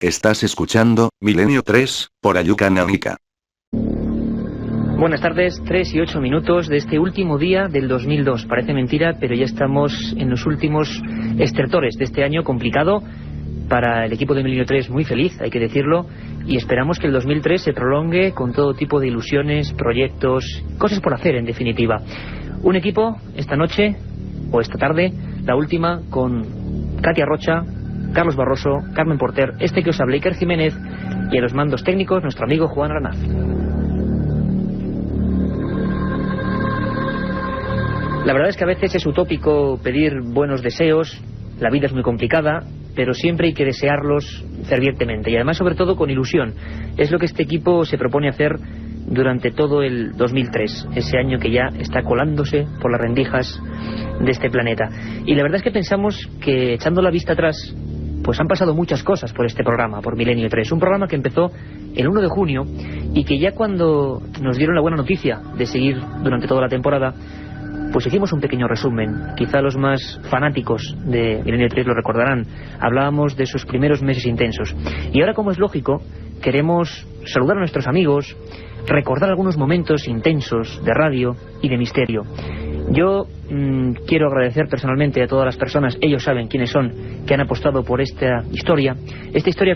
Estás escuchando Milenio 3, por Ayuca Náutica. Buenas tardes, 3 y 8 minutos de este último día del 2002. Parece mentira, pero ya estamos en los últimos estertores de este año complicado para el equipo de Milenio 3, muy feliz, hay que decirlo, y esperamos que el 2003 se prolongue con todo tipo de ilusiones, proyectos, cosas por hacer en definitiva. Un equipo esta noche, o esta tarde, la última, con Katia Rocha, Carlos Barroso, Carmen Porter, que os habla Iker Jiménez, y a los mandos técnicos nuestro amigo Juan Aranaz. La verdad es que a veces es utópico pedir buenos deseos, la vida es muy complicada, pero siempre hay que desearlos fervientemente y además sobre todo con ilusión. Es lo que este equipo se propone hacer durante todo el 2003, ese año que ya está colándose por las rendijas de este planeta. Y la verdad es que pensamos que, echando la vista atrás, pues han pasado muchas cosas por este programa, por Milenio 3. Un programa que empezó el 1 de junio y que ya cuando nos dieron la buena noticia de seguir durante toda la temporada, pues hicimos un pequeño resumen. Quizá los más fanáticos de Milenio 3 lo recordarán. Hablábamos de sus primeros meses intensos. Y ahora, como es lógico, queremos saludar a nuestros amigos, recordar algunos momentos intensos de radio y de misterio. Yo quiero agradecer personalmente a todas las personas, ellos saben quiénes son, que han apostado por esta historia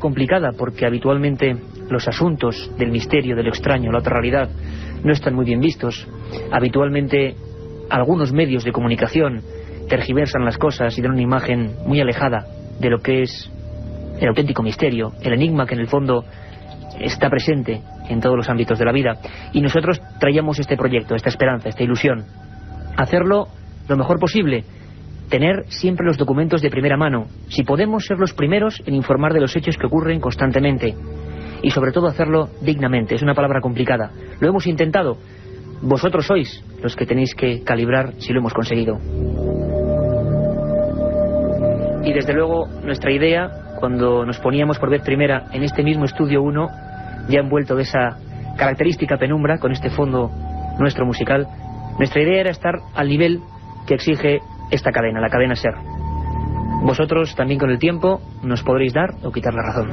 complicada, porque habitualmente los asuntos del misterio, de lo extraño, la otra realidad, no están muy bien vistos. Habitualmente algunos medios de comunicación tergiversan las cosas y dan una imagen muy alejada de lo que es el auténtico misterio, el enigma que en el fondo está presente en todos los ámbitos de la vida. Y nosotros traíamos este proyecto, esta esperanza, esta ilusión, hacerlo lo mejor posible, tener siempre los documentos de primera mano, si podemos ser los primeros en informar de los hechos que ocurren constantemente, y sobre todo hacerlo dignamente. Es una palabra complicada, lo hemos intentado. Vosotros sois los que tenéis que calibrar si lo hemos conseguido. Y desde luego nuestra idea, cuando nos poníamos por vez primera en este mismo estudio 1, ya envuelto de esa característica penumbra, con este fondo nuestro musical, nuestra idea era estar al nivel que exige esta cadena, la cadena SER. Vosotros también con el tiempo nos podréis dar o quitar la razón.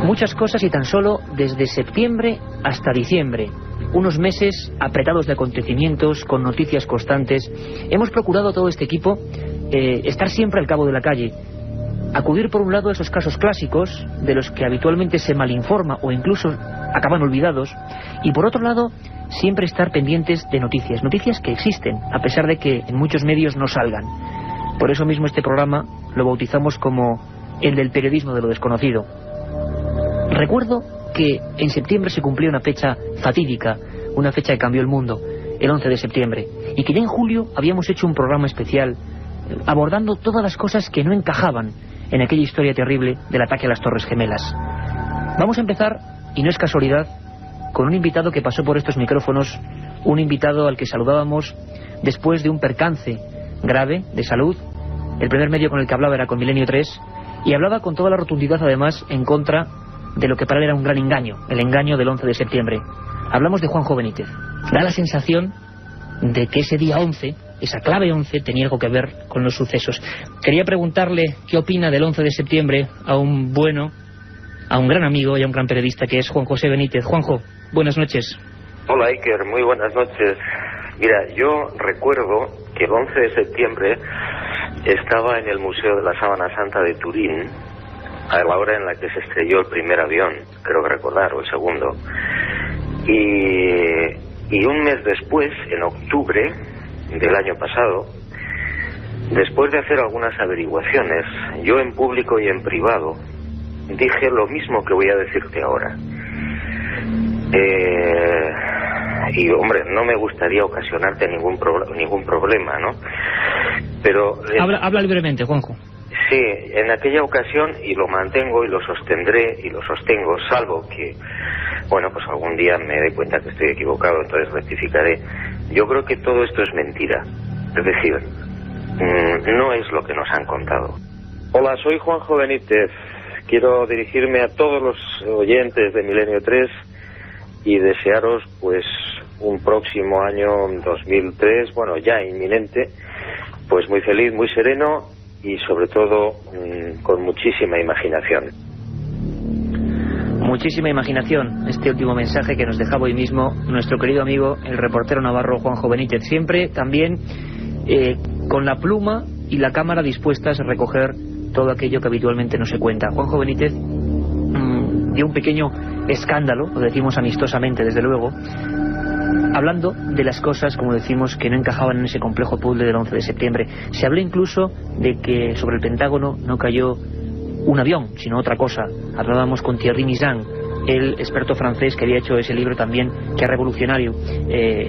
Muchas cosas y tan solo desde septiembre hasta diciembre. Unos meses apretados de acontecimientos, con noticias constantes. Hemos procurado todo este equipo estar siempre al cabo de la calle. Acudir por un lado a esos casos clásicos, de los que habitualmente se malinforma o incluso acaban olvidados. Y por otro lado, siempre estar pendientes de noticias. Noticias que existen, a pesar de que en muchos medios no salgan. Por eso mismo este programa lo bautizamos como el del periodismo de lo desconocido. Recuerdo que en septiembre se cumplía una fecha fatídica, una fecha que cambió el mundo, el 11 de septiembre, y que ya en julio habíamos hecho un programa especial abordando todas las cosas que no encajaban en aquella historia terrible del ataque a las Torres Gemelas. Vamos a empezar, y no es casualidad, con un invitado que pasó por estos micrófonos, un invitado al que saludábamos después de un percance grave de salud. El primer medio con el que hablaba era con Milenio 3, y hablaba con toda la rotundidad además en contra de lo que para él era un gran engaño, el engaño del 11 de septiembre. Hablamos de Juanjo Benítez. Da la sensación de que ese día 11, esa clave 11, tenía algo que ver con los sucesos. Quería preguntarle qué opina del 11 de septiembre a un gran amigo y a un gran periodista que es Juan José Benítez. Juanjo, buenas noches. Hola Iker, muy buenas noches. Mira, yo recuerdo que el 11 de septiembre estaba en el Museo de la Sábana Santa de Turín, a la hora en la que se estrelló el primer avión, creo que recordar, o el segundo. Y un mes después, en octubre del año pasado, después de hacer algunas averiguaciones, yo en público y en privado dije lo mismo que voy a decirte ahora. Y hombre, no me gustaría ocasionarte ningún problema, ¿no? Pero habla libremente, Juanjo. Sí, en aquella ocasión, y lo mantengo y lo sostendré y lo sostengo, salvo que, bueno, pues algún día me dé cuenta que estoy equivocado, entonces rectificaré. Yo creo que todo esto es mentira. Es decir, no es lo que nos han contado. Hola, soy Juanjo Benítez. Quiero dirigirme a todos los oyentes de Milenio 3 y desearos, pues, un próximo año 2003, bueno, ya inminente, pues muy feliz, muy sereno y sobre todo con muchísima imaginación. Muchísima imaginación, este último mensaje que nos dejaba hoy mismo nuestro querido amigo, el reportero navarro Juanjo Benítez, siempre también con la pluma y la cámara dispuestas a recoger todo aquello que habitualmente no se cuenta. Juanjo Benítez dio un pequeño escándalo, lo decimos amistosamente desde luego, hablando de las cosas, como decimos, que no encajaban en ese complejo puzzle del 11 de septiembre. Se habló incluso de que sobre el Pentágono no cayó un avión, sino otra cosa. Hablábamos con Thierry Mizan, el experto francés que había hecho ese libro también, que es revolucionario,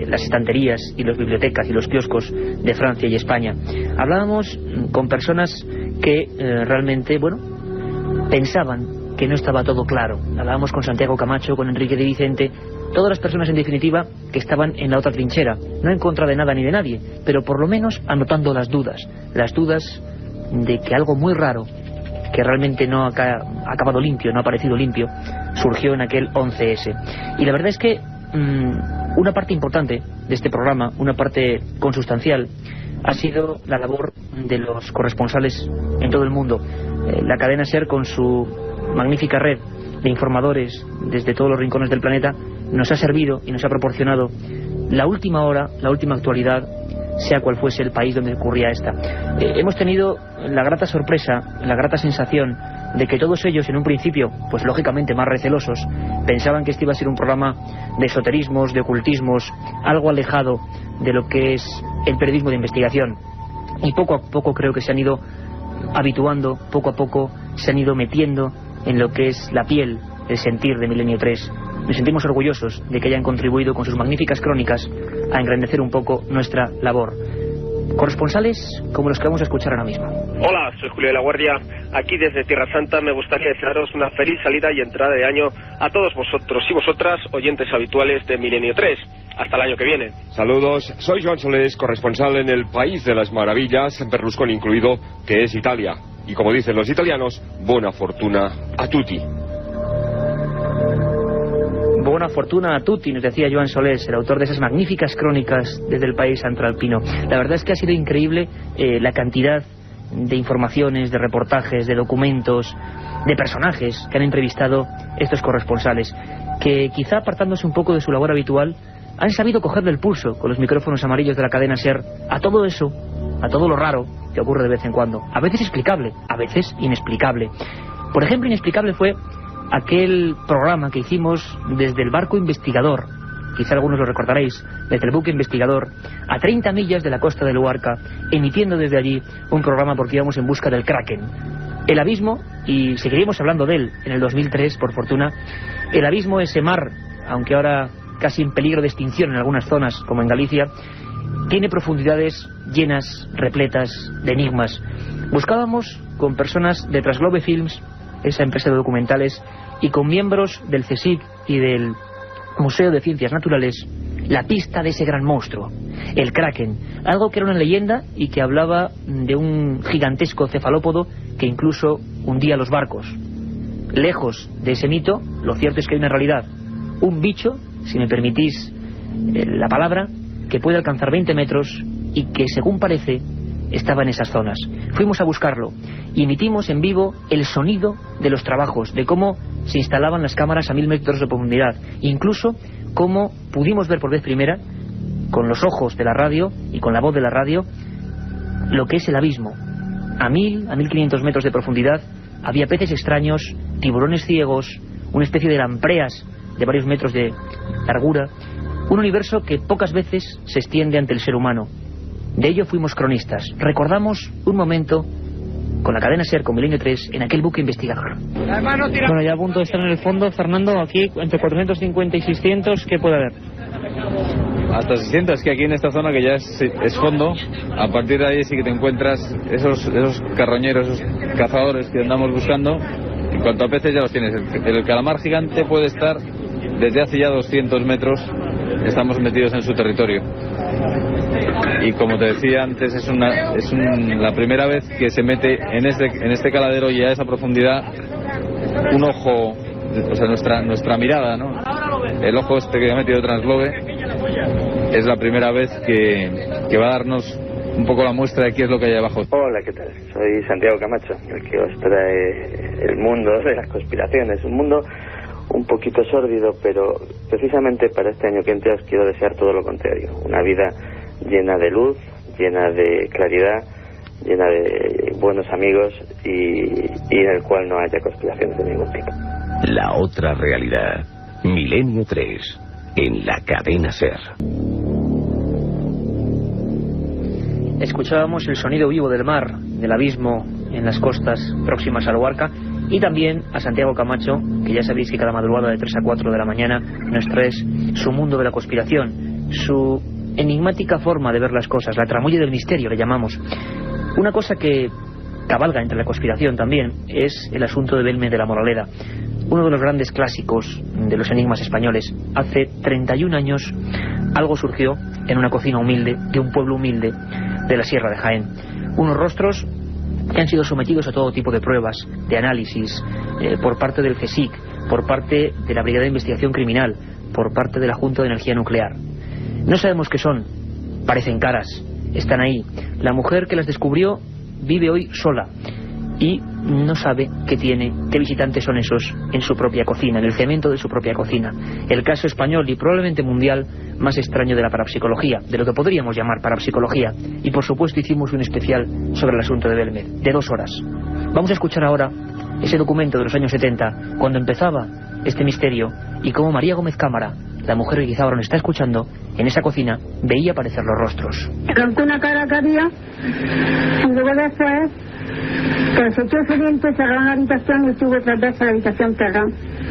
las estanterías y las bibliotecas y los kioscos de Francia y España. Hablábamos con personas que realmente, bueno, pensaban que no estaba todo claro. Hablábamos con Santiago Camacho, con Enrique de Vicente, todas las personas en definitiva que estaban en la otra trinchera, no en contra de nada ni de nadie, pero por lo menos anotando las dudas de que algo muy raro, que realmente no ha acabado limpio, no ha parecido limpio, surgió en aquel 11S. Y la verdad es que una parte importante de este programa, una parte consustancial, ha sido la labor de los corresponsales en todo el mundo. La cadena SER, con su magnífica red de informadores desde todos los rincones del planeta, nos ha servido y nos ha proporcionado la última hora, la última actualidad, sea cual fuese el país donde ocurría esta. Hemos tenido la grata sorpresa, la grata sensación de que todos ellos, en un principio, pues lógicamente más recelosos, pensaban que este iba a ser un programa de esoterismos, de ocultismos, algo alejado de lo que es el periodismo de investigación. Y poco a poco creo que se han ido habituando, poco a poco se han ido metiendo en lo que es la piel, el sentir de Milenio 3. Nos sentimos orgullosos de que hayan contribuido con sus magníficas crónicas a engrandecer un poco nuestra labor. Corresponsales como los que vamos a escuchar ahora mismo. Hola, soy Julio de la Guardia. Aquí desde Tierra Santa me gustaría desearos una feliz salida y entrada de año a todos vosotros y vosotras, oyentes habituales de Milenio 3. Hasta el año que viene. Saludos, soy Joan Solés, corresponsal en el País de las Maravillas, Berlusconi incluido, que es Italia. Y como dicen los italianos, buena fortuna a tutti. Buena fortuna a tutti, nos decía Joan Solés, el autor de esas magníficas crónicas desde el país antralpino. La verdad es que ha sido increíble la cantidad de informaciones, de reportajes, de documentos, de personajes que han entrevistado estos corresponsales, que quizá apartándose un poco de su labor habitual, han sabido cogerle el pulso con los micrófonos amarillos de la cadena SER a todo eso, a todo lo raro que ocurre de vez en cuando. A veces explicable, a veces inexplicable. Por ejemplo, inexplicable fue aquel programa que hicimos desde el barco investigador, quizá algunos lo recordaréis, desde el buque investigador, a 30 millas de la costa de Luarca, emitiendo desde allí un programa porque íbamos en busca del Kraken. El abismo, y seguiremos hablando de él en el 2003, por fortuna, el abismo, ese mar, aunque ahora casi en peligro de extinción en algunas zonas, como en Galicia, tiene profundidades llenas, repletas de enigmas. Buscábamos con personas de Transglobe Films, esa empresa de documentales, y con miembros del CSIC y del Museo de Ciencias Naturales, la pista de ese gran monstruo, el Kraken, algo que era una leyenda y que hablaba de un gigantesco cefalópodo que incluso hundía los barcos. Lejos de ese mito, lo cierto es que hay una realidad, un bicho, si me permitís la palabra, que puede alcanzar 20 metros y que, según parece, estaba en esas zonas. Fuimos a buscarlo y emitimos en vivo el sonido de los trabajos, de cómo se instalaban las cámaras a 1000 metros de profundidad, incluso cómo pudimos ver por vez primera, con los ojos de la radio y con la voz de la radio, lo que es el abismo. A 1000, a 1500 metros de profundidad había peces extraños, tiburones ciegos, una especie de lampreas de varios metros de largura, un universo que pocas veces se extiende ante el ser humano. De ello fuimos cronistas. Recordamos un momento con la cadena SER, con Milenio 3, en aquel buque investigador. Bueno, ya a punto de estar en el fondo, Fernando, aquí entre 450 y 600, ¿qué puede haber? Hasta 600, que aquí en esta zona que ya es fondo, a partir de ahí sí que te encuentras esos carroñeros, esos cazadores que andamos buscando. En cuanto a peces ya los tienes. El calamar gigante puede estar desde hace ya 200 metros, estamos metidos en su territorio. Y como te decía antes, es la primera vez que se mete en este caladero y a esa profundidad un ojo, o sea, nuestra mirada, ¿no? El ojo este que ha metido Transglobe es la primera vez que va a darnos un poco la muestra de qué es lo que hay abajo. Hola, ¿qué tal? Soy Santiago Camacho, el que os trae el mundo de las conspiraciones. Un mundo un poquito sórdido, pero precisamente para este año que entra os quiero desear todo lo contrario. Una vida llena de luz, llena de claridad, llena de buenos amigos y en el cual no haya conspiraciones de ningún tipo. La otra realidad. Milenio 3. En la cadena SER. Escuchábamos el sonido vivo del mar, del abismo en las costas próximas a Luarca, y también a Santiago Camacho, que ya sabéis que cada madrugada de 3 a 4 de la mañana nos trae su mundo de la conspiración, su enigmática forma de ver las cosas, la tramoya del misterio le llamamos. Una cosa que cabalga entre la conspiración también es el asunto de Belmez de la Moraleda, uno de los grandes clásicos de los enigmas españoles. Hace 31 años algo surgió en una cocina humilde de un pueblo humilde de la Sierra de Jaén. Unos rostros que han sido sometidos a todo tipo de pruebas, de análisis, por parte del CSIC, por parte de la Brigada de Investigación Criminal, por parte de la Junta de Energía Nuclear. No sabemos qué son, parecen caras, están ahí. La mujer que las descubrió vive hoy sola y no sabe qué tiene, qué visitantes son esos en su propia cocina, en el cemento de su propia cocina. El caso español y probablemente mundial más extraño de la parapsicología, de lo que podríamos llamar parapsicología. Y por supuesto hicimos un especial sobre el asunto de Belmez, de 2 horas. Vamos a escuchar ahora ese documento de los años 70, cuando empezaba este misterio, y cómo María Gómez Cámara, la mujer que quizá ahora nos está escuchando, en esa cocina veía aparecer los rostros. Con una cara que había, y luego después que se echó su diente, cerró la habitación y estuvo 3 veces en la habitación cerrada,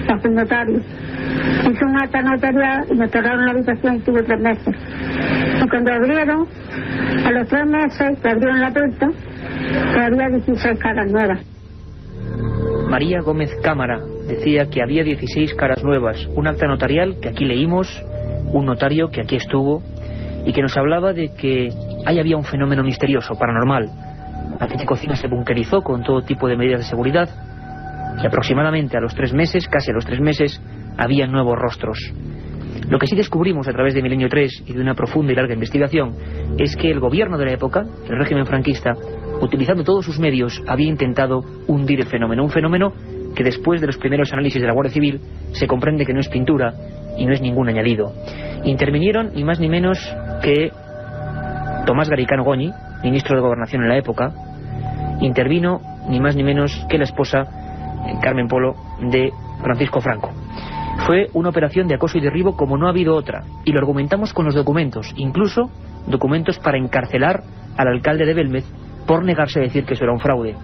bajo un notario. Hizo un acta notarial y me cerraron la habitación y estuvo 3 meses. Y cuando abrieron, a los 3 meses que abrieron la puerta, que había 16 caras nuevas. María Gómez Cámara decía que había 16 caras nuevas, un acta notarial que aquí leímos, un notario que aquí estuvo y que nos hablaba de que ahí había un fenómeno misterioso, paranormal. Aquella cocina se bunkerizó con todo tipo de medidas de seguridad y aproximadamente a los 3 meses, casi a los 3 meses, había nuevos rostros. Lo que sí descubrimos a través de Milenio 3 y de una profunda y larga investigación es que el gobierno de la época, el régimen franquista, utilizando todos sus medios, había intentado hundir el fenómeno. Un fenómeno que después de los primeros análisis de la Guardia Civil se comprende que no es pintura y no es ningún añadido. Intervinieron ni más ni menos que Tomás Garicano Goñi, ministro de Gobernación en la época. Intervino ni más ni menos que la esposa, Carmen Polo, de Francisco Franco. Fue una operación de acoso y derribo como no ha habido otra, y lo argumentamos con los documentos, incluso documentos para encarcelar al alcalde de Belmez por negarse a decir que eso era un fraude.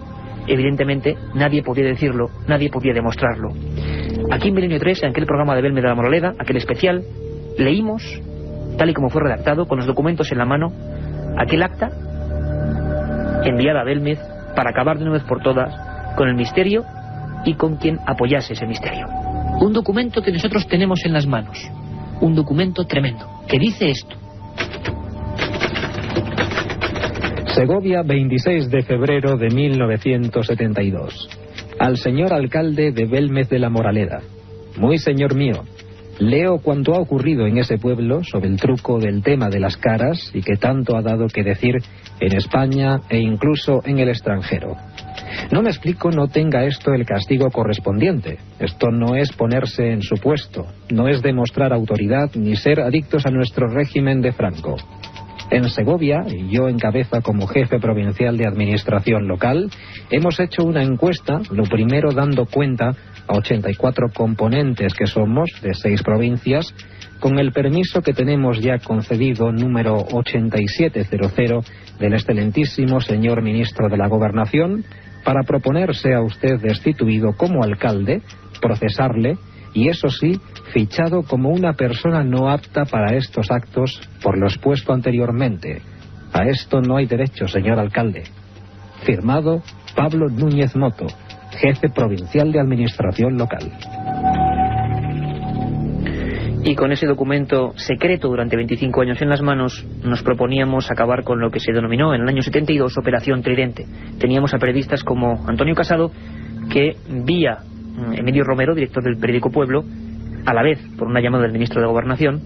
Evidentemente nadie podía decirlo, nadie podía demostrarlo. Aquí en Milenio 3, en aquel programa de Belmez de la Moraleda, aquel especial, leímos, tal y como fue redactado, con los documentos en la mano, aquel acta enviada a Belmez para acabar de una vez por todas con el misterio y con quien apoyase ese misterio. Un documento que nosotros tenemos en las manos, un documento tremendo, que dice esto. Segovia, 26 de febrero de 1972. Al señor alcalde de Belmez de la Moraleda. Muy señor mío, leo cuanto ha ocurrido en ese pueblo sobre el truco del tema de las caras y que tanto ha dado que decir en España e incluso en el extranjero. No me explico no tenga esto el castigo correspondiente. Esto no es ponerse en su puesto, no es demostrar autoridad ni ser adictos a nuestro régimen de Franco. En Segovia, y yo en cabeza como jefe provincial de administración local, hemos hecho una encuesta, lo primero dando cuenta a 84 componentes que somos de 6 provincias, con el permiso que tenemos ya concedido número 8700 del excelentísimo señor ministro de la Gobernación, para proponerse a usted destituido como alcalde, procesarle, y eso sí, fichado como una persona no apta para estos actos por lo expuesto anteriormente. A esto no hay derecho, señor alcalde. Firmado Pablo Núñez Moto, jefe provincial de administración local. Y con ese documento secreto durante 25 años en las manos, nos proponíamos acabar con lo que se denominó en el año 72 Operación Tridente. Teníamos a periodistas como Antonio Casado, que vía Emilio Romero, director del periódico Pueblo, a la vez, por una llamada del ministro de Gobernación,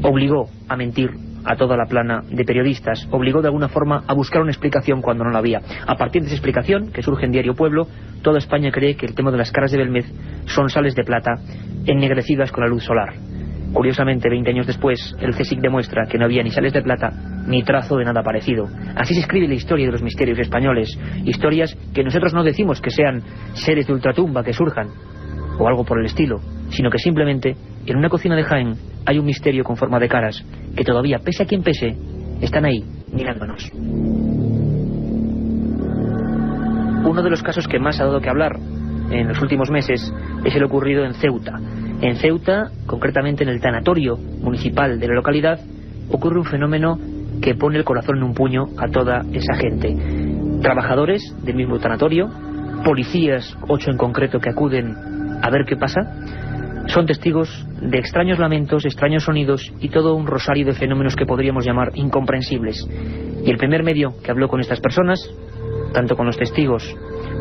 obligó a mentir a toda la plana de periodistas, obligó de alguna forma a buscar una explicación cuando no la había. A partir de esa explicación, que surge en Diario Pueblo, toda España cree que el tema de las caras de Belmez son sales de plata ennegrecidas con la luz solar. Curiosamente, 20 años después, el CSIC demuestra que no había ni sales de plata ni trazo de nada parecido. Así se escribe la historia de los misterios españoles, historias que nosotros no decimos que sean seres de ultratumba que surjan, o algo por el estilo, sino que simplemente en una cocina de Jaén hay un misterio con forma de caras que todavía, pese a quien pese, están ahí mirándonos. Uno de los casos que más ha dado que hablar en los últimos meses es el ocurrido en Ceuta. En Ceuta, concretamente en el tanatorio municipal de la localidad, ocurre un fenómeno que pone el corazón en un puño a toda esa gente. Trabajadores del mismo tanatorio, policías, 8 en concreto, que acuden a ver qué pasa, son testigos de extraños lamentos, extraños sonidos y todo un rosario de fenómenos que podríamos llamar incomprensibles. Y el primer medio que habló con estas personas, tanto con los testigos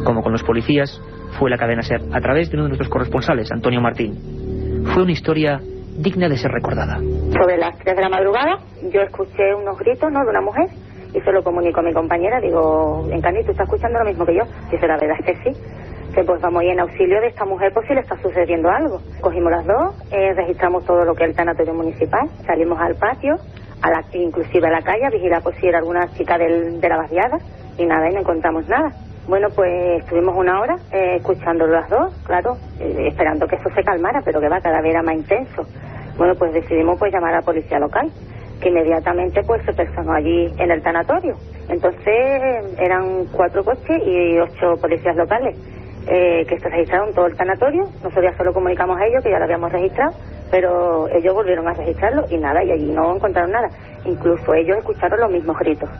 como con los policías, fue la cadena SER, a través de uno de nuestros corresponsales, Antonio Martín. Fue una historia digna de ser recordada. Sobre las 3 de la madrugada, yo escuché unos gritos, ¿no?, de una mujer, y se lo comunico a mi compañera. Digo, Encarni, ¿tú estás escuchando lo mismo que yo? Dice, la verdad es que sí. Que pues vamos a ir en auxilio de esta mujer por si le está sucediendo algo. Cogimos las dos, registramos todo lo que es el tanatorio municipal, salimos al patio, inclusive a la calle, a vigilar por si era alguna chica de la barriada, y nada, y no encontramos nada. Bueno, pues estuvimos una hora escuchando las dos, claro, esperando que eso se calmara, pero que va, cada vez era más intenso. Bueno, pues decidimos pues llamar a la policía local, que inmediatamente pues se personó allí en el tanatorio. Entonces eran 4 coches y 8 policías locales que se registraron todo el tanatorio. Nosotros ya solo comunicamos a ellos que ya lo habíamos registrado, pero ellos volvieron a registrarlo y nada, y allí no encontraron nada. Incluso ellos escucharon los mismos gritos.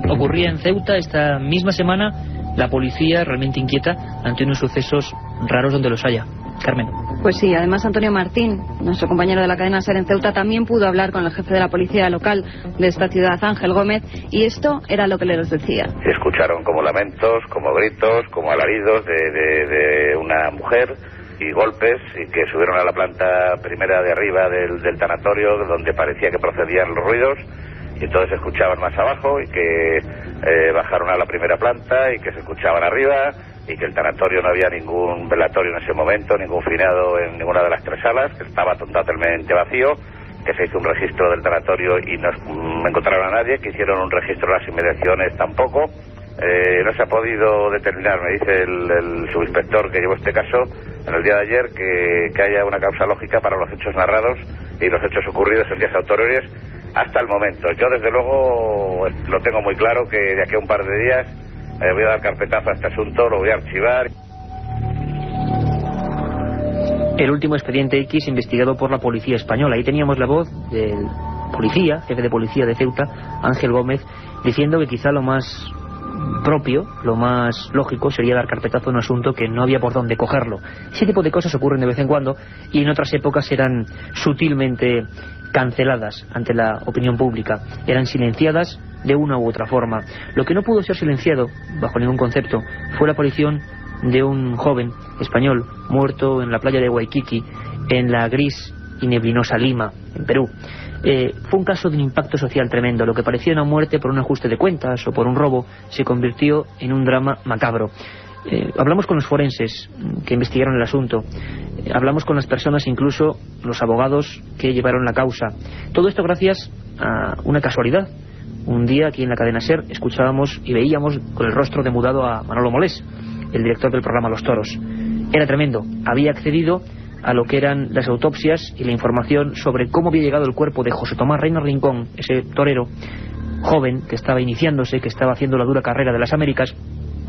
Ocurría en Ceuta esta misma semana. La policía realmente inquieta ante unos sucesos raros donde los haya. Carmen. Pues sí, además Antonio Martín, nuestro compañero de la cadena SER en Ceuta, también pudo hablar con el jefe de la policía local de esta ciudad, Ángel Gómez, y esto era lo que les decía. Escucharon como lamentos, como gritos, como alaridos de una mujer y golpes, y que subieron a la planta primera de arriba del tanatorio, donde parecía que procedían los ruidos, y entonces escuchaban más abajo, y que bajaron a la primera planta y que se escuchaban arriba, y que el tanatorio no había ningún velatorio en ese momento, ningún finado en ninguna de las 3 salas, que estaba totalmente vacío, que se hizo un registro del tanatorio y no encontraron a nadie, que hicieron un registro en las inmediaciones tampoco. No se ha podido determinar, me dice el subinspector que llevó este caso en el día de ayer, que haya una causa lógica para los hechos narrados y los hechos ocurridos en días anteriores hasta el momento. Yo desde luego lo tengo muy claro, que de aquí a un par de días voy a dar carpetazo a este asunto, lo voy a archivar. El último expediente X investigado por la policía española. Ahí teníamos la voz del policía, jefe de policía de Ceuta, Ángel Gómez, diciendo que quizá lo más propio, lo más lógico sería dar carpetazo a un asunto que no había por dónde cogerlo. Ese tipo de cosas ocurren de vez en cuando y en otras épocas eran sutilmente canceladas ante la opinión pública, eran silenciadas de una u otra forma. Lo que no pudo ser silenciado, bajo ningún concepto, fue la aparición de un joven español muerto en la playa de Waikiki, en la gris y neblinosa Lima, en Perú. Fue un caso de un impacto social tremendo. Lo que parecía una muerte por un ajuste de cuentas o por un robo se convirtió en un drama macabro. Hablamos con los forenses que investigaron el asunto, hablamos con las personas, incluso los abogados que llevaron la causa. Todo esto gracias a una casualidad. Un día aquí en la cadena SER escuchábamos y veíamos con el rostro demudado a Manolo Molés, el director del programa Los Toros. Era tremendo, había accedido a lo que eran las autopsias y la información sobre cómo había llegado el cuerpo de José Tomás Reina Rincón, ese torero joven que estaba iniciándose, que estaba haciendo la dura carrera de las Américas.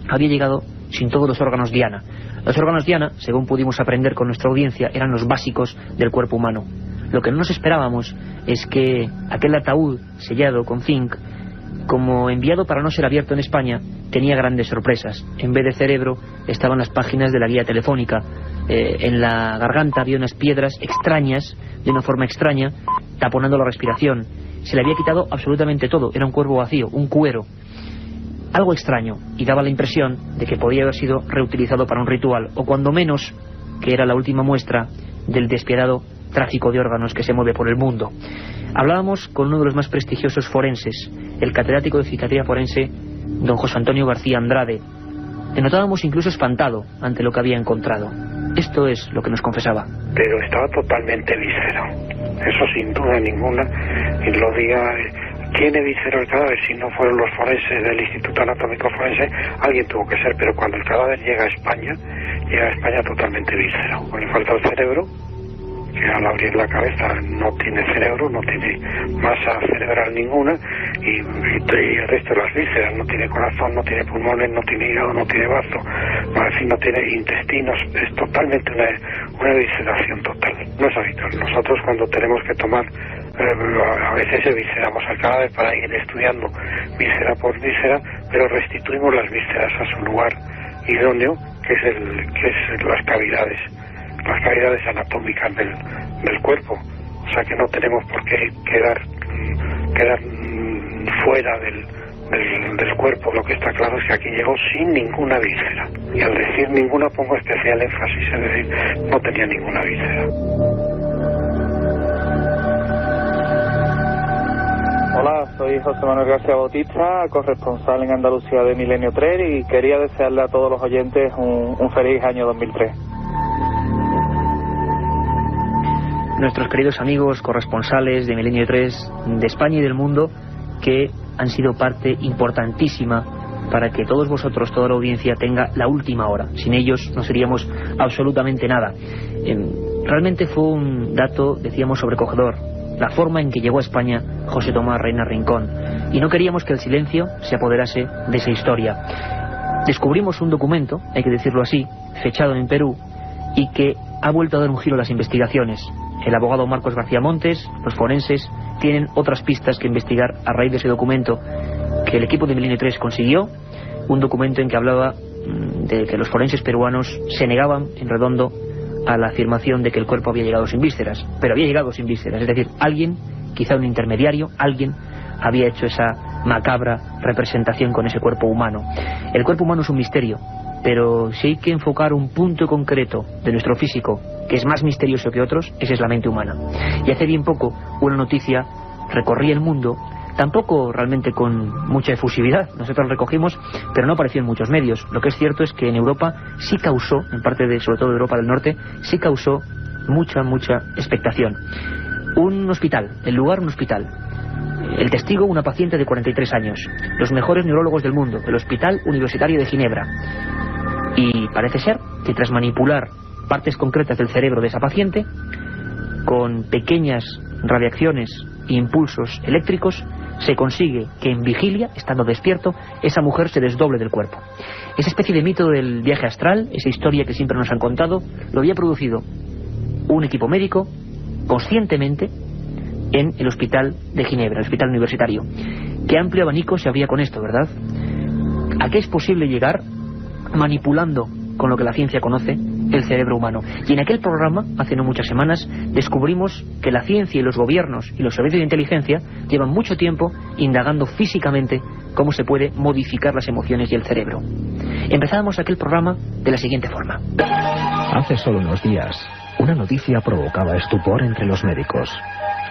Había llegado sin todos los órganos diana. Los órganos diana, según pudimos aprender con nuestra audiencia, eran los básicos del cuerpo humano. Lo que no nos esperábamos es que aquel ataúd sellado con zinc, como enviado para no ser abierto en España, tenía grandes sorpresas. En vez de cerebro estaban las páginas de la guía telefónica. En la garganta había unas piedras extrañas, de una forma extraña, taponando la respiración. Se le había quitado absolutamente todo. Era un cuerpo vacío, un cuero. Algo extraño, y daba la impresión de que podía haber sido reutilizado para un ritual, o cuando menos que era la última muestra del despiadado tráfico de órganos que se mueve por el mundo. Hablábamos con uno de los más prestigiosos forenses, el catedrático de psiquiatría forense, don José Antonio García Andrade. Le notábamos incluso espantado ante lo que había encontrado. Esto es lo que nos confesaba. Pero estaba totalmente víscero, eso sin duda ninguna, y lo diga... ¿Tiene víscero el cadáver? Si no fueron los forenses del Instituto Anatómico Forense, alguien tuvo que ser, pero cuando el cadáver llega a España totalmente víscero. Le falta el cerebro, que al abrir la cabeza no tiene cerebro, no tiene masa cerebral ninguna, y el resto de las vísceras, no tiene corazón, no tiene pulmones, no tiene hígado, no tiene bazo, no tiene intestinos, es totalmente una visceración total. No es habitual. Nosotros cuando tenemos que tomar, a veces visceramos al cadáver para ir estudiando víscera por víscera, pero restituimos las vísceras a su lugar idóneo, que es las cavidades anatómicas del cuerpo. O sea que no tenemos por qué quedar fuera del cuerpo. Lo que está claro es que aquí llegó sin ninguna víscera, y al decir ninguna pongo especial énfasis, es decir, no tenía ninguna víscera. Hola, soy José Manuel García Bautista, corresponsal en Andalucía de Milenio 3, y quería desearle a todos los oyentes un feliz año 2003. Nuestros queridos amigos corresponsales de Milenio 3 de España y del mundo, que han sido parte importantísima para que todos vosotros, toda la audiencia, tenga la última hora. Sin ellos no seríamos absolutamente nada. Realmente fue un dato, decíamos, sobrecogedor, la forma en que llegó a España José Tomás Reina Rincón, y no queríamos que el silencio se apoderase de esa historia. Descubrimos un documento, hay que decirlo así, fechado en Perú, y que ha vuelto a dar un giro a las investigaciones. El abogado Marcos García Montes, los forenses, tienen otras pistas que investigar a raíz de ese documento que el equipo de Milenio 3 consiguió, un documento en que hablaba de que los forenses peruanos se negaban en redondo a la afirmación de que el cuerpo había llegado sin vísceras, pero había llegado sin vísceras, es decir, alguien, quizá un intermediario, alguien había hecho esa macabra representación con ese cuerpo humano. El cuerpo humano es un misterio, pero si hay que enfocar un punto concreto de nuestro físico que es más misterioso que otros, esa es la mente humana. Y hace bien poco una noticia recorría el mundo, tampoco realmente con mucha efusividad, nosotros la recogimos, pero no apareció en muchos medios. Lo que es cierto es que en Europa sí causó, en parte de, sobre todo de Europa del Norte, sí causó mucha expectación. Un hospital, el lugar un hospital, el testigo una paciente de 43 años, los mejores neurólogos del mundo, el Hospital Universitario de Ginebra, y parece ser que tras manipular partes concretas del cerebro de esa paciente, con pequeñas radiaciones e impulsos eléctricos, se consigue que en vigilia, estando despierto, esa mujer se desdoble del cuerpo. Esa especie de mito del viaje astral, esa historia que siempre nos han contado, lo había producido un equipo médico conscientemente en el Hospital de Ginebra, el Hospital Universitario. Qué amplio abanico se abría con esto, ¿verdad? ¿A qué es posible llegar manipulando con lo que la ciencia conoce el cerebro humano? Y en aquel programa, hace no muchas semanas, descubrimos que la ciencia y los gobiernos y los servicios de inteligencia llevan mucho tiempo indagando físicamente cómo se puede modificar las emociones y el cerebro. Empezábamos aquel programa de la siguiente forma. Hace solo unos días, una noticia provocaba estupor entre los médicos.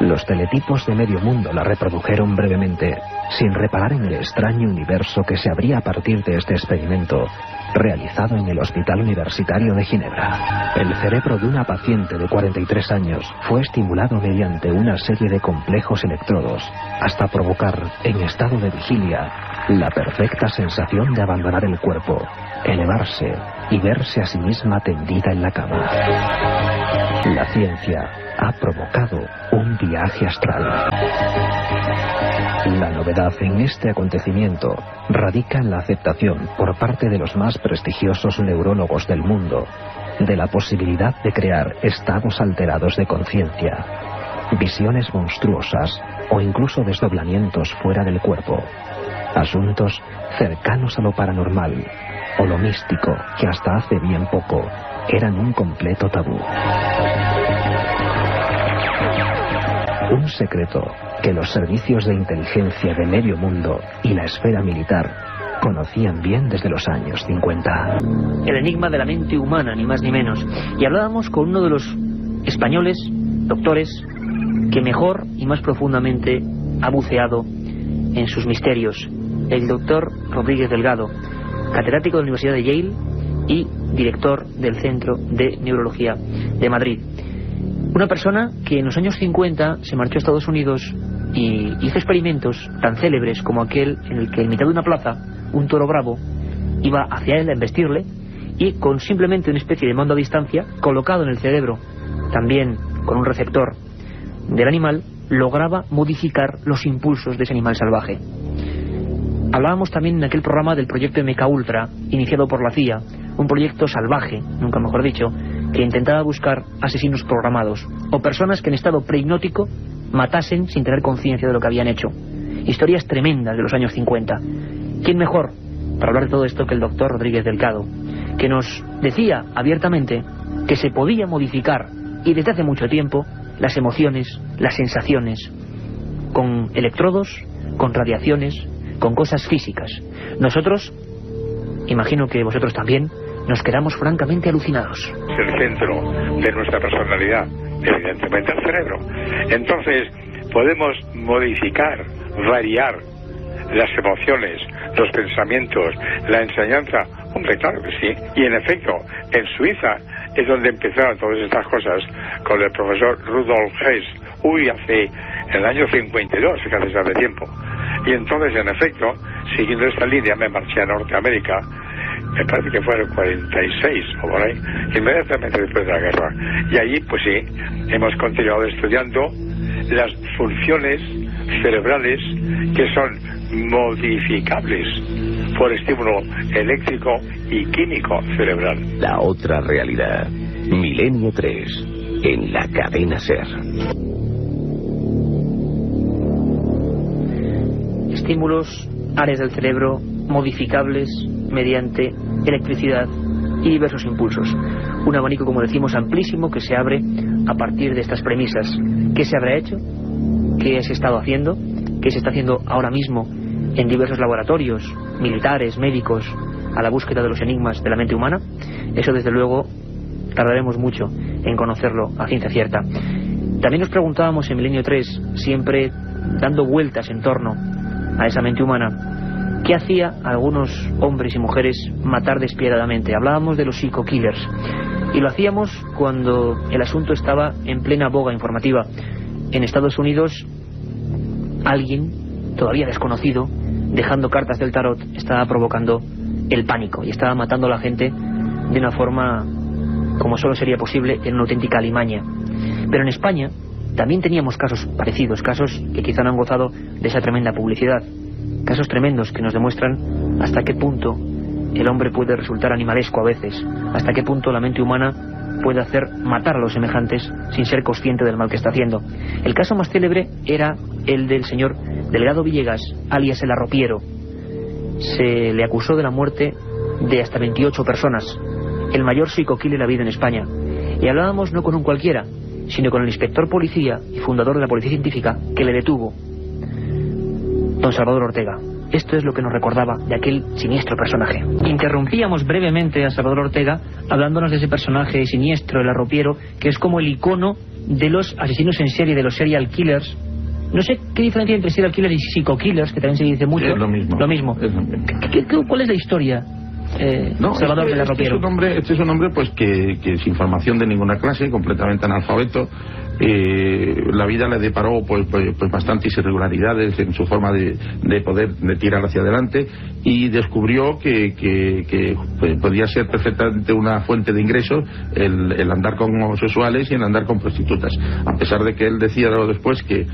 Los teletipos de medio mundo la reprodujeron brevemente, sin reparar en el extraño universo que se abría a partir de este experimento realizado en el Hospital Universitario de Ginebra. El cerebro de una paciente de 43 años fue estimulado mediante una serie de complejos electrodos hasta provocar, en estado de vigilia, la perfecta sensación de abandonar el cuerpo, elevarse y verse a sí misma tendida en la cama. La ciencia ha provocado un viaje astral. La novedad en este acontecimiento radica en la aceptación por parte de los más prestigiosos neurólogos del mundo de la posibilidad de crear estados alterados de conciencia, visiones monstruosas o incluso desdoblamientos fuera del cuerpo, asuntos cercanos a lo paranormal o lo místico que hasta hace bien poco eran un completo tabú. Un secreto que los servicios de inteligencia de medio mundo y la esfera militar conocían bien desde los años 50. El enigma de la mente humana, ni más ni menos. Y hablábamos con uno de los españoles doctores que mejor y más profundamente ha buceado en sus misterios. El doctor Rodríguez Delgado, catedrático de la Universidad de Yale y director del Centro de Neurología de Madrid. Una persona que en los años 50 se marchó a Estados Unidos y hizo experimentos tan célebres como aquel en el que en mitad de una plaza un toro bravo iba hacia él a embestirle y con simplemente una especie de mando a distancia colocado en el cerebro, también con un receptor del animal, lograba modificar los impulsos de ese animal salvaje. Hablábamos también en aquel programa del proyecto MK Ultra, iniciado por la CIA, un proyecto salvaje, nunca mejor dicho, que intentaba buscar asesinos programados o personas que en estado prehipnótico matasen sin tener conciencia de lo que habían hecho. Historias tremendas de los años 50. ¿Quién mejor para hablar de todo esto que el doctor Rodríguez Delgado, que nos decía abiertamente que se podía modificar, y desde hace mucho tiempo, las emociones, las sensaciones, con electrodos, con radiaciones, con cosas físicas? Nosotros, imagino que vosotros también, nos quedamos francamente alucinados. El centro de nuestra personalidad, evidentemente el cerebro. Entonces, podemos modificar, variar las emociones, los pensamientos, la enseñanza. Hombre, claro que sí. Y en efecto, en Suiza es donde empezaron todas estas cosas con el profesor Rudolf Hess. Hace el año 52, fíjate, hace tiempo. Y entonces, en efecto, siguiendo esta línea, me marché a Norteamérica. Me parece que fue el 46 o por ahí, inmediatamente después de la guerra. Y allí, pues sí, hemos continuado estudiando las funciones cerebrales que son modificables por estímulo eléctrico y químico cerebral. La otra realidad. Milenio 3, en la cadena SER. Estímulos, áreas del cerebro modificables mediante electricidad y diversos impulsos. Un abanico, como decimos, amplísimo que se abre a partir de estas premisas. ¿Qué se habrá hecho? ¿Qué se ha estado haciendo? ¿Qué se está haciendo ahora mismo en diversos laboratorios, militares, médicos, a la búsqueda de los enigmas de la mente humana? Eso, desde luego, tardaremos mucho en conocerlo a ciencia cierta. También nos preguntábamos en Milenio 3, siempre dando vueltas en torno a esa mente humana, ¿qué hacía a algunos hombres y mujeres matar despiadadamente? Hablábamos de los psico-killers y lo hacíamos cuando el asunto estaba en plena boga informativa. En Estados Unidos, alguien todavía desconocido, dejando cartas del tarot, estaba provocando el pánico y estaba matando a la gente de una forma como solo sería posible en una auténtica alimaña. Pero en España también teníamos casos parecidos, casos que quizá no han gozado de esa tremenda publicidad, casos tremendos que nos demuestran hasta qué punto el hombre puede resultar animalesco a veces, hasta qué punto la mente humana puede hacer matar a los semejantes sin ser consciente del mal que está haciendo. El caso más célebre era el del señor Delgado Villegas, alias el Arropiero. Se le acusó de la muerte de hasta 28 personas, el mayor psico-killer de la vida en España. Y hablábamos no con un cualquiera, sino con el inspector policía y fundador de la Policía Científica que le detuvo, don Salvador Ortega. Esto es lo que nos recordaba de aquel siniestro personaje. Interrumpíamos brevemente a Salvador Ortega hablándonos de ese personaje siniestro, el Arropiero, que es como el icono de los asesinos en serie, de los serial killers. No sé qué diferencia entre serial killers y psico-killers, que también se dice mucho. Es lo mismo. Lo mismo. ¿Cuál es la historia, Salvador del Arropiero? Este es un hombre pues que sin formación de ninguna clase, completamente analfabeto. La vida le deparó pues bastantes irregularidades en su forma de tirar hacia adelante, y descubrió que pues, podía ser perfectamente una fuente de ingresos el andar con homosexuales y el andar con prostitutas, a pesar de que él decía después que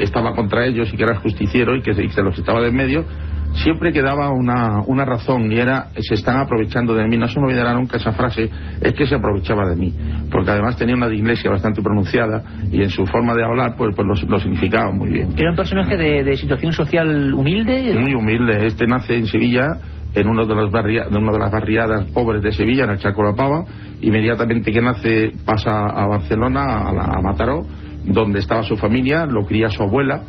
estaba contra ellos y que era justiciero y que se los estaba de en medio. Siempre quedaba una razón, y era: se están aprovechando de mí. No se me olvidará nunca esa frase, es que se aprovechaba de mí, porque además tenía una dislexia bastante pronunciada y en su forma de hablar pues lo significaba muy bien. ¿Era un personaje de situación social humilde? Muy humilde. Este nace en Sevilla, en una de las barriadas pobres de Sevilla, en el Chaco de la Pava. Inmediatamente que nace pasa a Barcelona, a Mataró, donde estaba su familia, lo cría su abuela,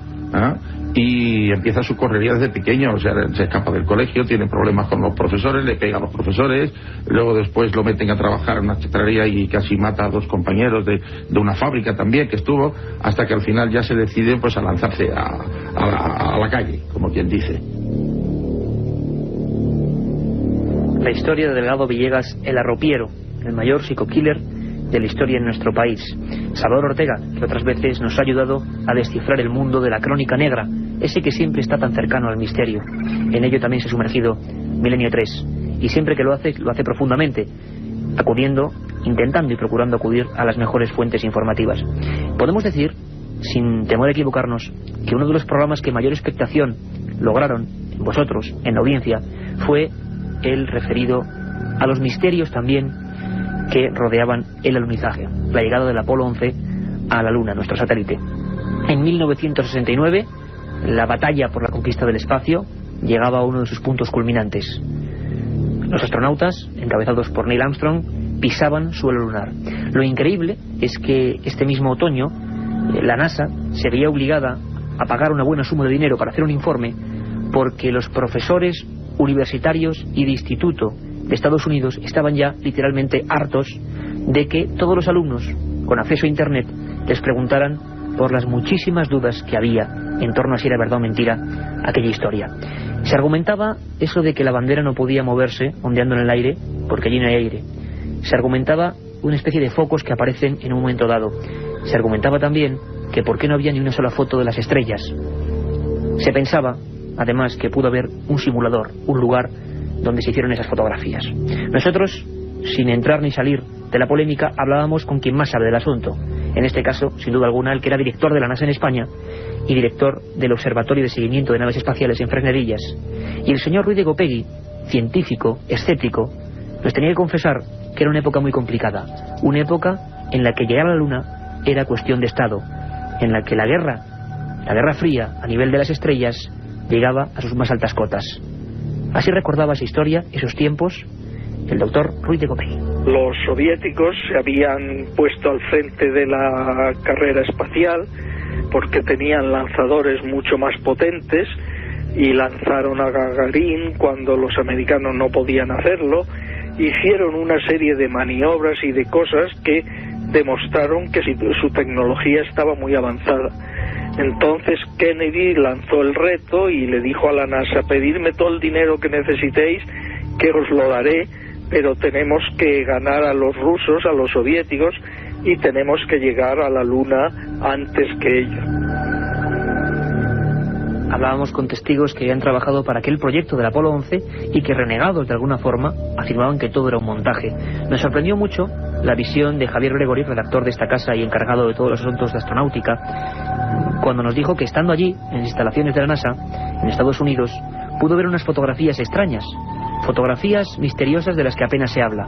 y empieza su correría desde pequeño. O sea, se escapa del colegio, tiene problemas con los profesores, le pega a los profesores, luego después lo meten a trabajar en una chetrería y casi mata a 2 compañeros de una fábrica también que estuvo, hasta que al final ya se decide pues a lanzarse a la calle, como quien dice. La historia de Delgado Villegas, el arropiero, el mayor psico-killer de la historia en nuestro país. Salvador Ortega, que otras veces nos ha ayudado a descifrar el mundo de la crónica negra, ese que siempre está tan cercano al misterio. En ello también se ha sumergido Milenio 3, y siempre que lo hace profundamente, acudiendo, intentando y procurando acudir a las mejores fuentes informativas. Podemos decir, sin temor a equivocarnos, que uno de los programas que mayor expectación lograron en vosotros, en la audiencia, fue el referido a los misterios también que rodeaban el alunizaje, la llegada del Apolo 11 a la Luna, nuestro satélite. En 1969, la batalla por la conquista del espacio llegaba a uno de sus puntos culminantes. Los astronautas, encabezados por Neil Armstrong, pisaban suelo lunar. Lo increíble es que este mismo otoño, la NASA se veía obligada a pagar una buena suma de dinero para hacer un informe, porque los profesores universitarios y de instituto de Estados Unidos estaban ya literalmente hartos de que todos los alumnos con acceso a internet les preguntaran por las muchísimas dudas que había en torno a si era verdad o mentira aquella historia. Se argumentaba eso de que la bandera no podía moverse ondeando en el aire porque allí no hay aire. Se argumentaba una especie de focos que aparecen en un momento dado. Se argumentaba también que por qué no había ni una sola foto de las estrellas. Se pensaba además que pudo haber un simulador, un lugar donde se hicieron esas fotografías. Nosotros, sin entrar ni salir de la polémica, hablábamos con quien más sabe del asunto. En este caso, sin duda alguna, el que era director de la NASA en España y director del Observatorio de Seguimiento de Naves Espaciales en Fresnedillas. Y el señor Ruiz de Gopegui, científico, escéptico, nos tenía que confesar que era una época muy complicada. Una época en la que llegar a la Luna era cuestión de Estado. En la que la Guerra Fría, a nivel de las estrellas, llegaba a sus más altas cotas. Así recordaba esa historia, esos tiempos, el doctor Ruiz de Gopegui. Los soviéticos se habían puesto al frente de la carrera espacial porque tenían lanzadores mucho más potentes y lanzaron a Gagarin cuando los americanos no podían hacerlo. Hicieron una serie de maniobras y de cosas que demostraron que su tecnología estaba muy avanzada. Entonces Kennedy lanzó el reto y le dijo a la NASA: pedidme todo el dinero que necesitéis, que os lo daré, pero tenemos que ganar a los rusos, a los soviéticos, y tenemos que llegar a la Luna antes que ellos. Hablábamos con testigos que habían trabajado para aquel proyecto del Apolo 11 y que, renegados de alguna forma, afirmaban que todo era un montaje. Nos sorprendió mucho la visión de Javier Gregory, redactor de esta casa y encargado de todos los asuntos de astronáutica, cuando nos dijo que estando allí, en las instalaciones de la NASA, en Estados Unidos, pudo ver unas fotografías extrañas, fotografías misteriosas de las que apenas se habla.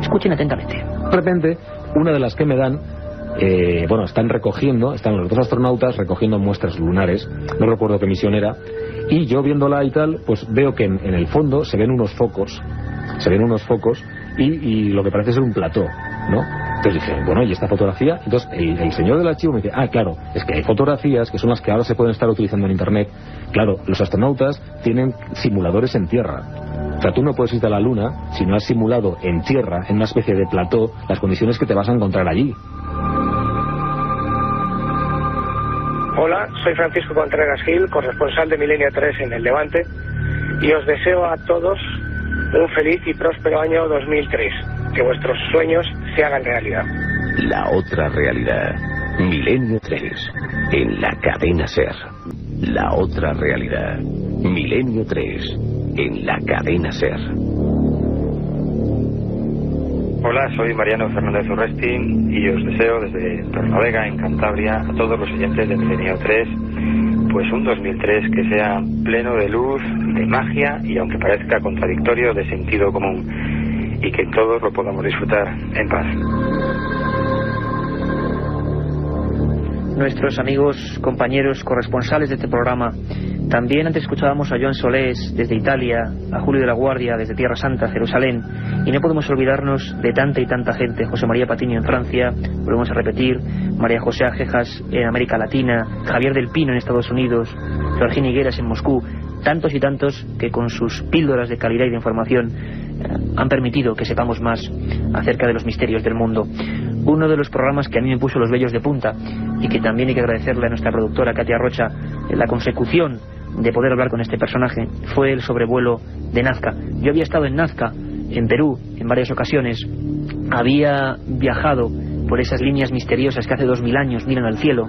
Escuchen atentamente. De repente, una de las que me dan, están los 2 astronautas recogiendo muestras lunares, no recuerdo qué misión era, y yo viéndola y tal, pues veo que en el fondo se ven unos focos y lo que parece ser un plató, ¿no? Entonces dije, ¿y esta fotografía? Entonces el señor del archivo me dice, claro, es que hay fotografías que son las que ahora se pueden estar utilizando en internet. Claro, los astronautas tienen simuladores en tierra. O sea, tú no puedes ir a la Luna si no has simulado en tierra, en una especie de plató, las condiciones que te vas a encontrar allí. Hola, soy Francisco Contreras Gil, corresponsal de Milenio 3 en el Levante, y os deseo a todos un feliz y próspero año 2003. Que vuestros sueños se hagan realidad. La otra realidad. Milenio 3. En la cadena SER. La otra realidad. Milenio 3. En la cadena SER. Hola, soy Mariano Fernández Urresti y os deseo desde Torrelavega, en Cantabria, a todos los oyentes de Milenio 3, pues un 2003 que sea pleno de luz, de magia y, aunque parezca contradictorio, de sentido común, y que todos lo podamos disfrutar en paz. nuestros amigos, compañeros, corresponsales de este programa. También antes escuchábamos a Joan Solés desde Italia, a Julio de la Guardia desde Tierra Santa, Jerusalén, y no podemos olvidarnos de tanta y tanta gente. José María Patiño en Francia, volvemos a repetir, María José Ajejas en América Latina, Javier del Pino en Estados Unidos, Georgina Higueras en Moscú, tantos y tantos que con sus píldoras de calidad y de información han permitido que sepamos más acerca de los misterios del mundo. Uno de los programas que a mí me puso los vellos de punta y que también hay que agradecerle a nuestra productora Katia Rocha la consecución de poder hablar con este personaje fue el sobrevuelo de Nazca. Yo había estado en Nazca, en Perú, en varias ocasiones. Había viajado por esas líneas misteriosas que hace 2000 años miran al cielo.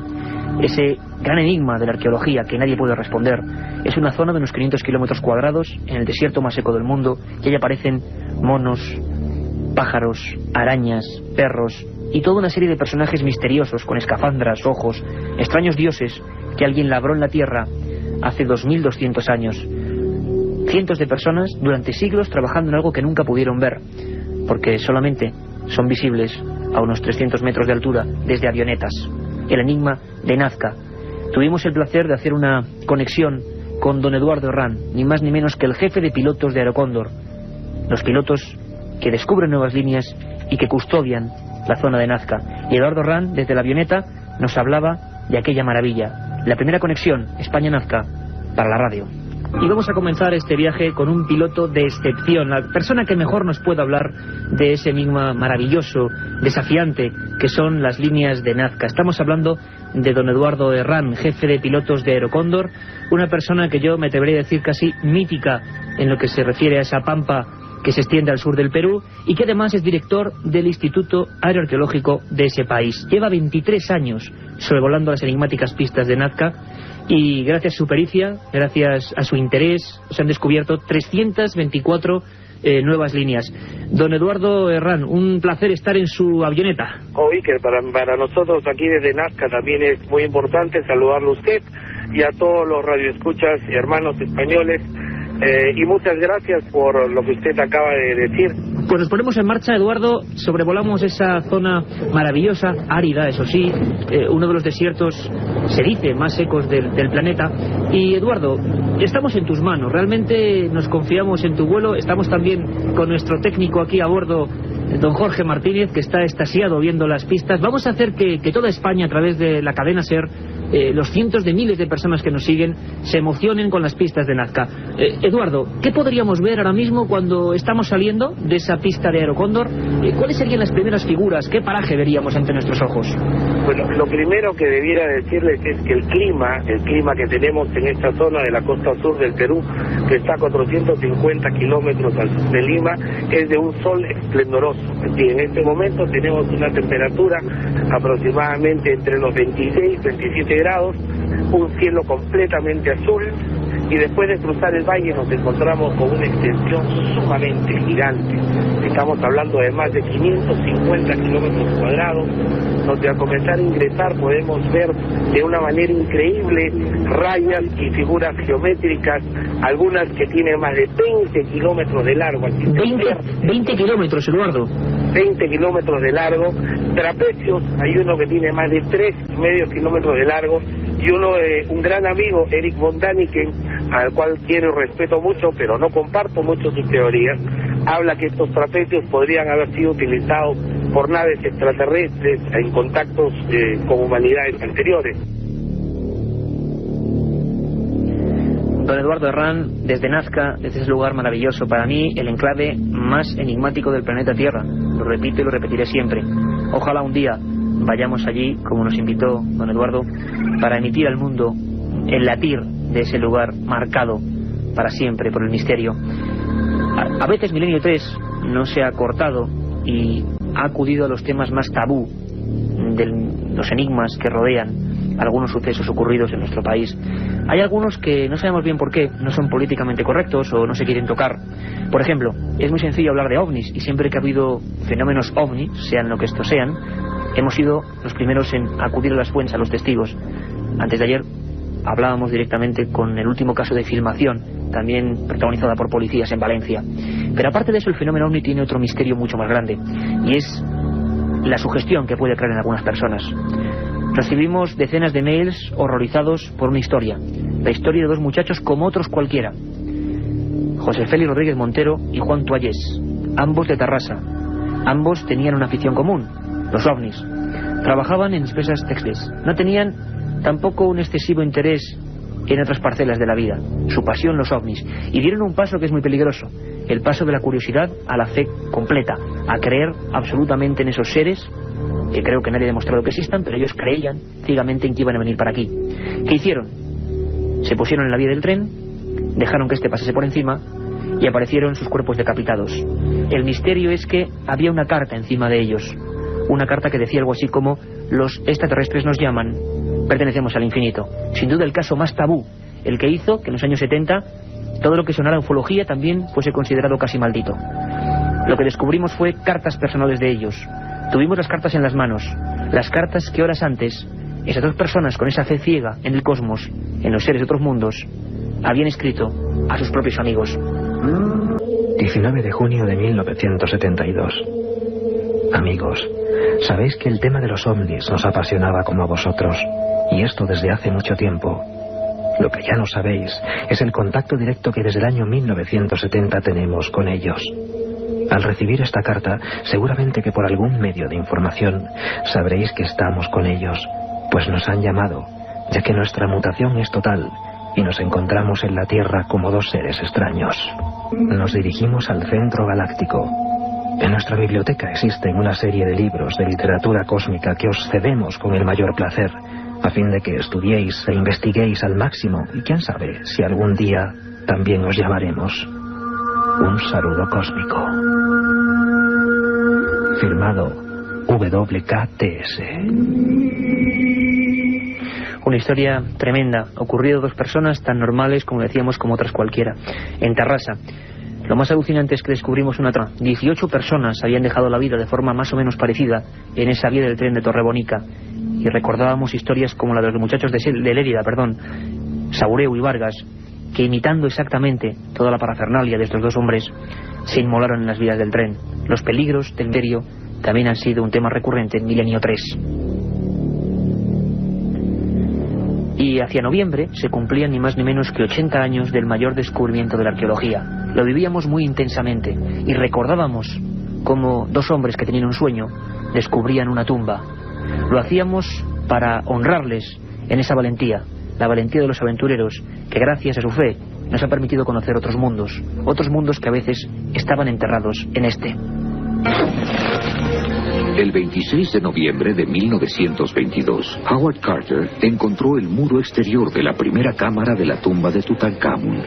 Ese gran enigma de la arqueología que nadie puede responder. Es una zona de unos 500 kilómetros cuadrados en el desierto más seco del mundo, y ahí aparecen monos, pájaros, arañas, perros y toda una serie de personajes misteriosos con escafandras, ojos, extraños dioses que alguien labró en la tierra hace 2200 años. Cientos de personas durante siglos trabajando en algo que nunca pudieron ver, porque solamente son visibles a unos 300 metros de altura desde avionetas. El enigma de Nazca. Tuvimos el placer de hacer una conexión con don Eduardo Herrán, ni más ni menos que el jefe de pilotos de Aerocóndor, los pilotos que descubren nuevas líneas y que custodian la zona de Nazca. Y Eduardo Herrán, desde la avioneta, nos hablaba de aquella maravilla. La primera conexión España-Nazca para la radio. Y vamos a comenzar este viaje con un piloto de excepción, la persona que mejor nos puede hablar de ese enigma maravilloso, desafiante, que son las líneas de Nazca. Estamos hablando de don Eduardo Herrán, jefe de pilotos de Aerocóndor, una persona que yo me atrevería a decir casi mítica en lo que se refiere a esa pampa que se extiende al sur del Perú, y que además es director del Instituto Aeroarqueológico de ese país. Lleva 23 años sobrevolando las enigmáticas pistas de Nazca, y gracias a su pericia, gracias a su interés, se han descubierto 324 nuevas líneas. Don Eduardo Herrán, un placer estar en su avioneta. Iker, para nosotros aquí desde Nazca también es muy importante saludarlo a usted y a todos los radioescuchas y hermanos españoles. Y muchas gracias por lo que usted acaba de decir. Pues nos ponemos en marcha, Eduardo. Sobrevolamos esa zona maravillosa, árida, eso sí, uno de los desiertos, se dice, más secos del planeta. Y Eduardo, estamos en tus manos. Realmente nos confiamos en tu vuelo. Estamos también con nuestro técnico aquí a bordo, don Jorge Martínez, que está extasiado viendo las pistas. Vamos a hacer que toda España, a través de la cadena SER, los cientos de miles de personas que nos siguen, se emocionen con las pistas de Nazca. Eduardo, ¿qué podríamos ver ahora mismo cuando estamos saliendo de esa pista de Aerocóndor? ¿Cuáles serían las primeras figuras? ¿Qué paraje veríamos ante nuestros ojos? Bueno, lo primero que debiera decirles es que el clima que tenemos en esta zona de la costa sur del Perú, que está a 450 kilómetros al sur de Lima, es de un sol esplendoroso. Y en este momento tenemos una temperatura aproximadamente entre los 26 y 27 grados, un cielo completamente azul, y después de cruzar el valle nos encontramos con una extensión sumamente gigante. Estamos hablando de más de 550 kilómetros cuadrados, donde al comenzar a ingresar podemos ver de una manera increíble rayas y figuras geométricas, algunas que tienen más de 20 kilómetros de largo. 20 kilómetros, Eduardo. 20 kilómetros de largo, trapecios, hay uno que tiene más de 3,5 kilómetros de largo, y un gran amigo, Eric von Däniken, al cual quiero y respeto mucho, pero no comparto mucho sus teorías, habla que estos trapecios podrían haber sido utilizados por naves extraterrestres en contactos con humanidades anteriores. Don Eduardo Herrán, desde Nazca, desde ese lugar maravilloso, para mí el enclave más enigmático del planeta Tierra. Lo repito y lo repetiré siempre. Ojalá un día vayamos allí, como nos invitó don Eduardo, para emitir al mundo el latir de ese lugar marcado para siempre por el misterio. A veces Milenio 3 no se ha cortado y ha acudido a los temas más tabú de los enigmas que rodean algunos sucesos ocurridos en nuestro país. Hay algunos que no sabemos bien por qué, no son políticamente correctos o no se quieren tocar. Por ejemplo, es muy sencillo hablar de ovnis, y siempre que ha habido fenómenos ovni, sean lo que estos sean, hemos sido los primeros en acudir a las fuentes, a los testigos. Antes de ayer hablábamos directamente con el último caso de filmación, también protagonizada por policías en Valencia. Pero aparte de eso, el fenómeno ovni tiene otro misterio mucho más grande, y es la sugestión que puede crear en algunas personas. Recibimos decenas de mails horrorizados por una historia. La historia de dos muchachos como otros cualquiera. José Félix Rodríguez Montero y Juan Tuallés, ambos de Tarrasa. Ambos tenían una afición común, los ovnis. Trabajaban en empresas textiles. No tenían tampoco un excesivo interés en otras parcelas de la vida. Su pasión, los ovnis. Y dieron un paso que es muy peligroso. El paso de la curiosidad a la fe completa. A creer absolutamente en esos seres, que creo que nadie ha demostrado que existan, pero ellos creían ciegamente en que iban a venir para aquí. ¿Qué hicieron? Se pusieron en la vía del tren, dejaron que este pasase por encima y aparecieron sus cuerpos decapitados. El misterio es que había una carta encima de ellos. Una carta que decía algo así como: los extraterrestres nos llaman, pertenecemos al infinito. Sin duda el caso más tabú, el que hizo que en los años 70 todo lo que sonara ufología también fuese considerado casi maldito. Lo que descubrimos fue cartas personales de ellos. Tuvimos las cartas en las manos, las cartas que horas antes esas dos personas con esa fe ciega en el cosmos, en los seres de otros mundos, habían escrito a sus propios amigos. 19 de junio de 1972. Amigos, sabéis que el tema de los ovnis nos apasionaba como a vosotros, y esto desde hace mucho tiempo. Lo que ya no sabéis es el contacto directo que desde el año 1970 tenemos con ellos. Al recibir esta carta, seguramente que por algún medio de información sabréis que estamos con ellos, pues nos han llamado, ya que nuestra mutación es total y nos encontramos en la Tierra como dos seres extraños. Nos dirigimos al centro galáctico. En nuestra biblioteca existen una serie de libros de literatura cósmica que os cedemos con el mayor placer, a fin de que estudiéis e investiguéis al máximo, y quién sabe si algún día también os llamaremos. Un saludo cósmico. Firmado WKTS. Una historia tremenda. Ocurrido a dos personas tan normales, como decíamos, como otras cualquiera. En Tarrasa. Lo más alucinante es que descubrimos una trama. 18 personas habían dejado la vida de forma más o menos parecida en esa vía del tren de Torrebonica. Y recordábamos historias como la de los muchachos de Lérida, Saureu y Vargas, que imitando exactamente toda la parafernalia de estos dos hombres, se inmolaron en las vías del tren. Los peligros del misterio también han sido un tema recurrente en Milenio 3. Y hacia noviembre se cumplían ni más ni menos que 80 años del mayor descubrimiento de la arqueología. Lo vivíamos muy intensamente y recordábamos cómo dos hombres que tenían un sueño descubrían una tumba. Lo hacíamos para honrarles en esa valentía, la valentía de los aventureros, que gracias a su fe nos ha permitido conocer otros mundos que a veces estaban enterrados en este. El 26 de noviembre de 1922, Howard Carter encontró el muro exterior de la primera cámara de la tumba de Tutankamón.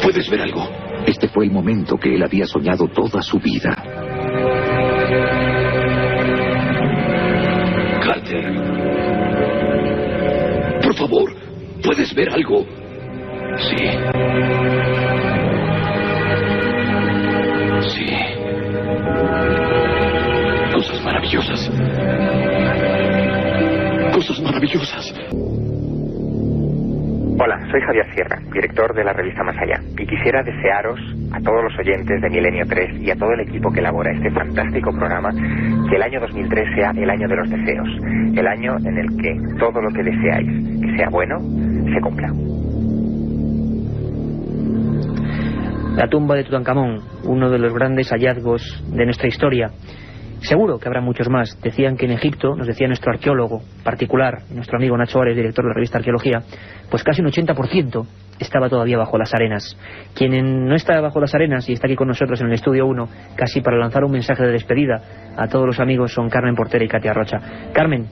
¿Puedes ver algo? Este fue el momento que él había soñado toda su vida. Carter, por favor, ¿puedes ver algo? Sí. Sí. Cosas maravillosas. Cosas maravillosas. Hola, soy Javier Sierra, director de la revista Más Allá, y quisiera desearos a todos los oyentes de Milenio 3 y a todo el equipo que elabora este fantástico programa que el año 2003 sea el año de los deseos, el año en el que todo lo que deseáis que sea bueno, se cumpla. La tumba de Tutankamón, uno de los grandes hallazgos de nuestra historia. Seguro que habrá muchos más. Decían que en Egipto, nos decía nuestro arqueólogo particular, nuestro amigo Nacho Ares, director de la revista Arqueología, pues casi un 80% estaba todavía bajo las arenas. Quien no está bajo las arenas y está aquí con nosotros en el estudio 1, casi para lanzar un mensaje de despedida a todos los amigos, son Carmen Portera y Katia Rocha. Carmen,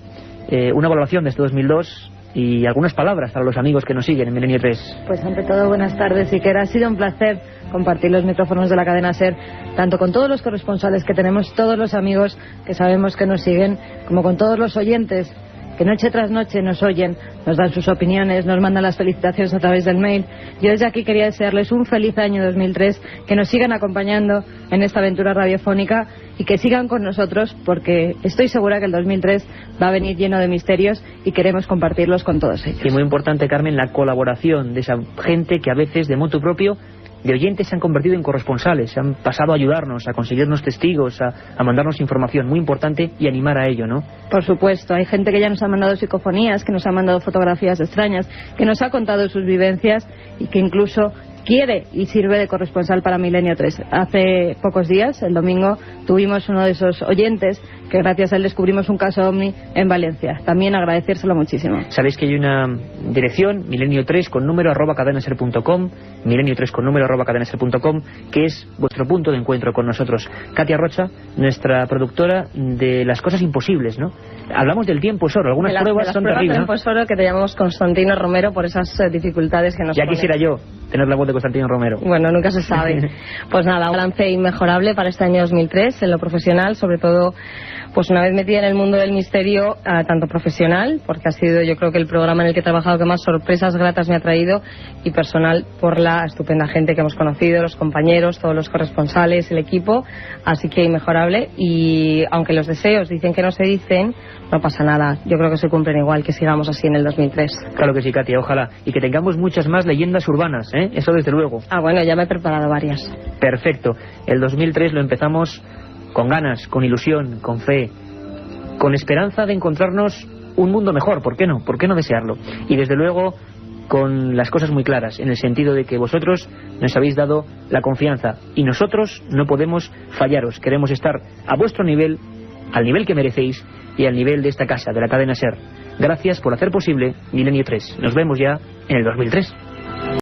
una evaluación de este 2002 y algunas palabras para los amigos que nos siguen en Milenio 3. Pues ante todo, buenas tardes, y que ha sido un placer compartir los micrófonos de la cadena SER, tanto con todos los corresponsales que tenemos, todos los amigos que sabemos que nos siguen, como con todos los oyentes que noche tras noche nos oyen, nos dan sus opiniones, nos mandan las felicitaciones a través del mail. Yo desde aquí quería desearles un feliz año 2003, que nos sigan acompañando en esta aventura radiofónica y que sigan con nosotros, porque estoy segura que el 2003 va a venir lleno de misterios y queremos compartirlos con todos ellos. Y muy importante, Carmen, la colaboración de esa gente que a veces de motu propio de oyentes se han convertido en corresponsales, se han pasado a ayudarnos, a conseguirnos testigos, a mandarnos información, muy importante, y animar a ello, ¿no? Por supuesto, hay gente que ya nos ha mandado psicofonías, que nos ha mandado fotografías extrañas, que nos ha contado sus vivencias y que incluso quiere y sirve de corresponsal para Milenio 3. Hace pocos días, el domingo, tuvimos uno de esos oyentes que gracias a él descubrimos un caso OVNI en Valencia. También agradecérselo muchísimo. Sabéis que hay una dirección, milenio3 con número @cadenaser.com, milenio3 con número @cadenaser.com, que es vuestro punto de encuentro con nosotros. Katia Rocha, nuestra productora de Las Cosas Imposibles, ¿no? Hablamos del tiempo es oro, algunas pruebas son terribles, ¿no? Tiempo es oro, que te llamamos Constantino Romero por esas dificultades que nos Ya pone. quisiera yo tener la voz de Constantino Romero. Bueno, nunca se sabe. Pues nada, un balance inmejorable para este año 2003 en lo profesional, sobre todo pues una vez metida en el mundo del misterio, tanto profesional, porque ha sido yo creo que el programa en el que he trabajado que más sorpresas gratas me ha traído, y personal por la estupenda gente que hemos conocido, los compañeros, todos los corresponsales, el equipo, así que inmejorable. Y aunque los deseos dicen que no se dicen, no pasa nada, yo creo que se cumplen igual, que sigamos así en el 2003. Claro que sí, Katia, ojalá, y que tengamos muchas más leyendas urbanas, ¿eh? Eso desde luego. Bueno, ya me he preparado varias. Perfecto, el 2003 lo empezamos con ganas, con ilusión, con fe, con esperanza de encontrarnos un mundo mejor, ¿por qué no? ¿Por qué no desearlo? Y desde luego con las cosas muy claras, en el sentido de que vosotros nos habéis dado la confianza y nosotros no podemos fallaros, queremos estar a vuestro nivel, al nivel que merecéis y al nivel de esta casa, de la cadena SER. Gracias por hacer posible Milenio 3. Nos vemos ya en el 2003.